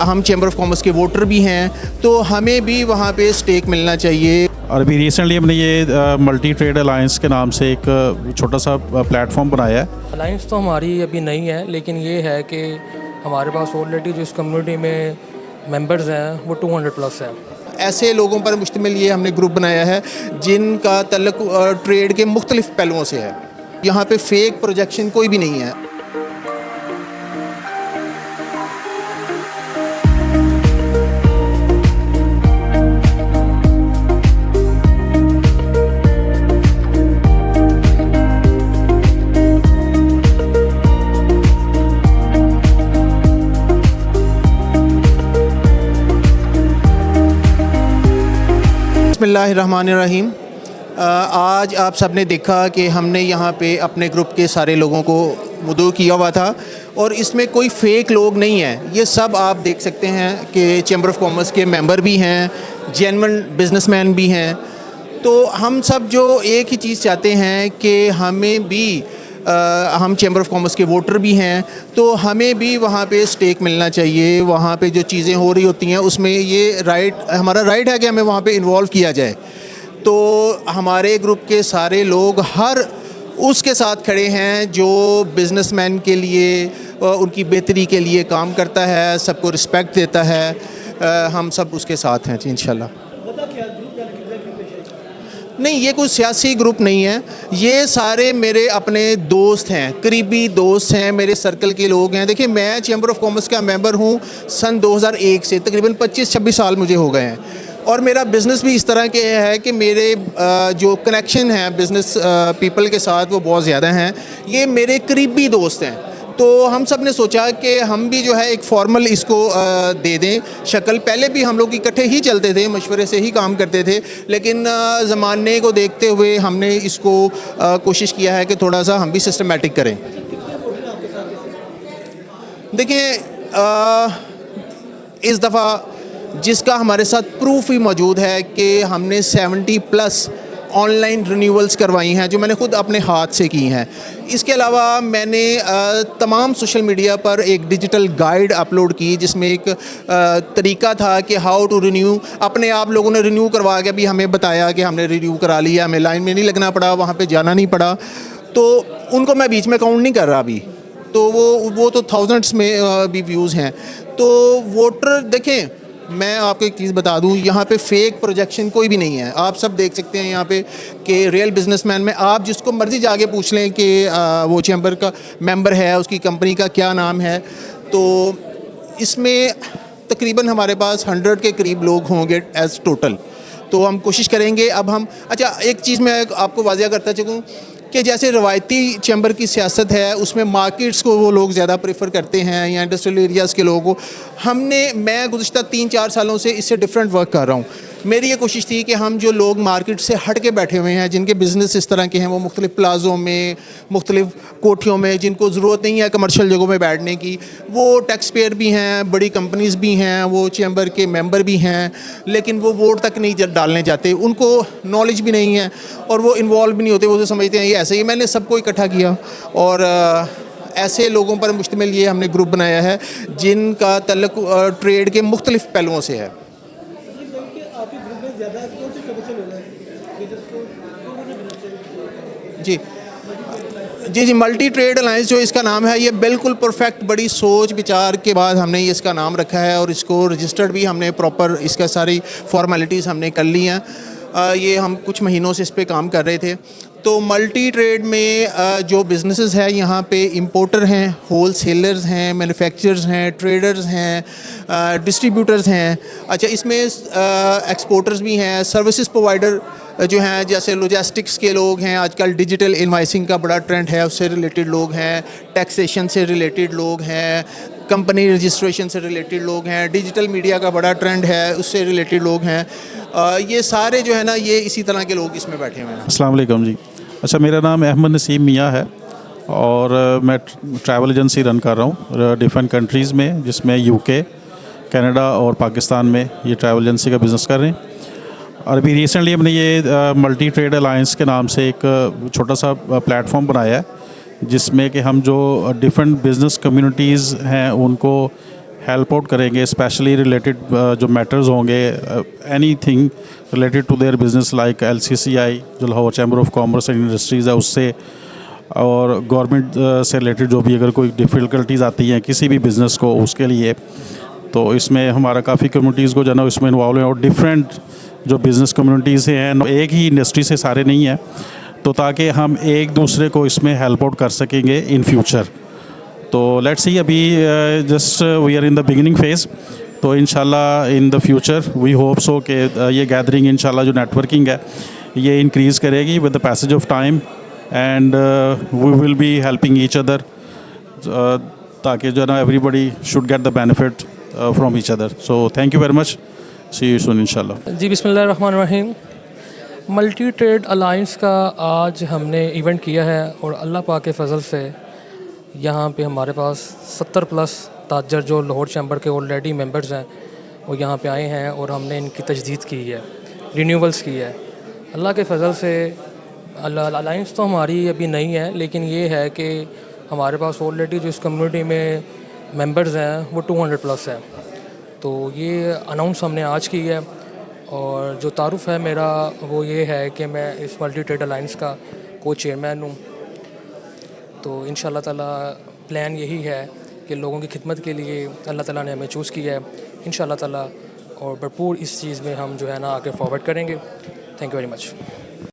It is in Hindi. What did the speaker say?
हम चैम्बर ऑफ कॉमर्स के वोटर भी हैं, तो हमें भी वहाँ पे स्टेक मिलना चाहिए। और अभी रिसेंटली हमने ये मल्टी ट्रेड अलायंस के नाम से एक छोटा सा प्लेटफॉर्म बनाया है। अलायंस तो हमारी अभी नहीं है, लेकिन ये है कि हमारे पास ऑलरेडी जो इस कम्युनिटी में मेंबर्स हैं वो 200 प्लस हैं। ऐसे लोगों पर मुश्तमिल ये हमने ग्रुप बनाया है जिनका तल्लुक ट्रेड के मुख्तलिफ पहलुओं से है। यहाँ पे फेक प्रोजेक्शन कोई भी नहीं है। बिस्मिल्लाहिर्रहमानिर्रहीम। आज आप सब ने देखा कि हमने यहाँ पे अपने ग्रुप के सारे लोगों को मुद्दू किया हुआ था और इसमें कोई फ़ेक लोग नहीं हैं। ये सब आप देख सकते हैं कि चैम्बर ऑफ कॉमर्स के मेंबर भी हैं, जेन्युइन बिजनेसमैन भी हैं। तो हम सब जो एक ही चीज़ चाहते हैं कि हमें भी हम चैम्बर ऑफ कॉमर्स के वोटर भी हैं, तो हमें भी वहाँ पे स्टेक मिलना चाहिए। वहाँ पे जो चीज़ें हो रही होती हैं उसमें ये हमारा राइट है कि हमें वहाँ पे इन्वॉल्व किया जाए। तो हमारे ग्रुप के सारे लोग हर उसके साथ खड़े हैं जो बिजनेसमैन के लिए उनकी बेहतरी के लिए काम करता है, सबको रिस्पेक्ट देता है। हम सब उसके साथ हैं इंशाल्लाह। नहीं, ये कोई सियासी ग्रुप नहीं है, ये सारे मेरे अपने दोस्त हैं, करीबी दोस्त हैं, मेरे सर्कल के लोग हैं। देखिए, मैं चैम्बर ऑफ कॉमर्स का मेंबर हूँ सन 2001 से, तकरीबन 25-26 साल मुझे हो गए हैं। और मेरा बिज़नेस भी इस तरह के है कि मेरे जो कनेक्शन हैं बिज़नेस पीपल के साथ वो बहुत ज़्यादा हैं। ये मेरे करीबी दोस्त हैं। तो हम सब ने सोचा कि हम भी जो है एक फॉर्मल इसको दे दें शक्ल। पहले भी हम लोग इकट्ठे ही चलते थे, मशवरे से ही काम करते थे, लेकिन ज़माने को देखते हुए हमने इसको कोशिश किया है कि थोड़ा सा हम भी सिस्टमेटिक करें। देखिए, इस दफ़ा जिसका हमारे साथ प्रूफ ही मौजूद है कि हमने 70+ ऑनलाइन रिन्यूअल्स करवाई हैं, जो मैंने ख़ुद अपने हाथ से की हैं। इसके अलावा मैंने तमाम सोशल मीडिया पर एक डिजिटल गाइड अपलोड की जिसमें एक तरीका था कि हाउ टू रिन्यू। अपने आप लोगों ने रिन्यू करवा के भी हमें बताया कि हमने रिन्यू करा लिया, हमें लाइन में नहीं लगना पड़ा, वहाँ पे जाना नहीं पड़ा। तो उनको मैं बीच में काउंट नहीं कर रहा अभी, तो वो तो थाउजेंड्स में भी व्यूज़ हैं। तो वोटर देखें, मैं आपको एक चीज़ बता दूं, यहाँ पे फेक प्रोजेक्शन कोई भी नहीं है। आप सब देख सकते हैं यहाँ पे कि रियल बिजनेसमैन में आप जिसको मर्ज़ी जाके पूछ लें कि वो चैम्बर का मेंबर है, उसकी कंपनी का क्या नाम है। तो इसमें तकरीबन हमारे पास 100 के करीब लोग होंगे एज़ टोटल। तो हम कोशिश करेंगे। अब हम एक चीज़ मैं आपको वाज़िया करता चलूँ कि जैसे रवायती चैम्बर की सियासत है उसमें मार्केट्स को वो लोग ज़्यादा प्रेफर करते हैं या इंडस्ट्रियल एरियाज़ के लोगों को। मैं गुज़िश्ता 3-4 सालों से इससे डिफरेंट वर्क कर रहा हूँ। मेरी ये कोशिश थी कि हम जो लोग मार्केट से हट के बैठे हुए हैं, जिनके बिज़नेस इस तरह के हैं, वो मुख्तलिफ़ प्लाज़ों में, मुख्तलिफ़ कोठियों में, जिनको ज़रूरत नहीं है कमर्शियल जगहों में बैठने की, वो टैक्स पेयर भी हैं, बड़ी कंपनीज़ भी हैं, वो चैम्बर के मेंबर भी हैं, लेकिन वो वोट तक नहीं डालने जाते, उनको नॉलेज भी नहीं है और वो इन्वॉल्व भी नहीं होते। वो तो समझते हैं ये ऐसे ही। मैंने सबको इकट्ठा किया और ऐसे लोगों पर मुश्तमिल ये हमने ग्रुप बनाया है जिनका तल्लुक ट्रेड के मुख्तलिफ़ पहलुओं से है। जी, मल्टी ट्रेड अलायंस जो इसका नाम है, ये बिल्कुल परफेक्ट, बड़ी सोच विचार के बाद हमने ये इसका नाम रखा है और इसको रजिस्टर्ड भी हमने प्रॉपर, इसका सारी फॉर्मेलिटीज़ हमने कर ली हैं। ये हम कुछ महीनों से इस पे काम कर रहे थे। तो मल्टी ट्रेड में जो बिज़नेसेस हैं, यहाँ पे इंपोर्टर हैं, होल सेलर्स हैं, मैन्युफैक्चरर्स हैं, ट्रेडर्स हैं, डिस्ट्रीब्यूटर्स हैं। इसमें एक्सपोर्टर्स भी हैं, सर्विसेज प्रोवाइडर जो हैं, जैसे लॉजिस्टिक्स के लोग हैं। आजकल डिजिटल इनवॉइसिंग का बड़ा ट्रेंड है, उससे रिलेटेड लोग हैं, टैक्सेशन से रिलेटेड लोग हैं, कंपनी रजिस्ट्रेशन से रिलेटेड लोग हैं, डिजिटल मीडिया का बड़ा ट्रेंड है, उससे रिलेटेड लोग हैं। ये सारे जो है ना, ये इसी तरह के लोग इसमें बैठे हुए हैं। अस्सलाम वालेकुम जी। मेरा नाम अहमद नसीम मियाँ है और मैं ट्रैवल एजेंसी रन कर रहा हूँ डिफरेंट कंट्रीज़ में, जिसमें यूके, कनाडा और पाकिस्तान में ये ट्रैवल एजेंसी का बिज़नेस कर रहे हैं। और अभी रिसेंटली हमने ये मल्टी ट्रेड अलायंस के नाम से एक छोटा सा प्लेटफॉर्म बनाया है, जिसमें कि हम जो डिफरेंट बिज़नेस कम्युनिटीज़ हैं उनको हेल्प आउट करेंगे, स्पेशली रिलेटेड जो मैटर्स होंगे, anything related to their business like LCCI जो Lahore chamber of commerce and industries है उससे, और गवर्नमेंट से रिलेटेड जो भी अगर कोई डिफ़िकल्टीज़ आती हैं किसी भी बिज़नेस को उसके लिए, तो इसमें हमारा काफ़ी कम्युनिटीज़ को जो है ना इसमें इन्वॉल्व है, और डिफरेंट जो बिज़नेस कम्युनिटीज़ हैं एक ही इंडस्ट्री से सारे नहीं हैं, तो ताकि हम एक दूसरे को इसमें हेल्प आउट कर सकेंगे इन फ्यूचर। तो लेट्स सी, अभी just we are in the beginning phase, तो इंशाल्लाह in the future we hope so कि ये गैदरिंग इंशाल्लाह जो नेटवर्किंग है ये इंक्रीज़ करेगी with the passage of time, and we will be helping each other, ताकि जो है ना everybody should get the benefit from each other. So thank you very much, see you soon इंशाल्लाह। जी बिस्मिल्लाहिर्रहमानिर्रहीम। मल्टी ट्रेड अलाइंस का आज हमने इवेंट किया है और अल्लाह पाक के फजल से यहाँ पे हमारे पास 70 प्लस ताजर जो लाहौर चैम्बर के ऑलरेडी मेंबर्स हैं वो यहाँ पे आए हैं और हमने इनकी तजदीद की है, रिन्यूअल्स की है। अल्लाह के फजल से अलाइंस तो हमारी अभी नहीं है, लेकिन ये है कि हमारे पास ऑलरेडी जो इस कम्युनिटी में मेंबर्स हैं वो 200 प्लस हैं। तो ये अनाउंस हमने आज की है, और जो तारुफ है मेरा वो ये है कि मैं इस मल्टी ट्रेड अलाइंस का को चेयरमैन हूँ। तो इंशाल्लाह ताला प्लान यही है कि लोगों की खिदमत के लिए अल्लाह ताला ने हमें चूज़ किया है इंशाल्लाह ताला, और भरपूर इस चीज़ में हम जो है ना आगे फॉरवर्ड करेंगे। Thank you very much.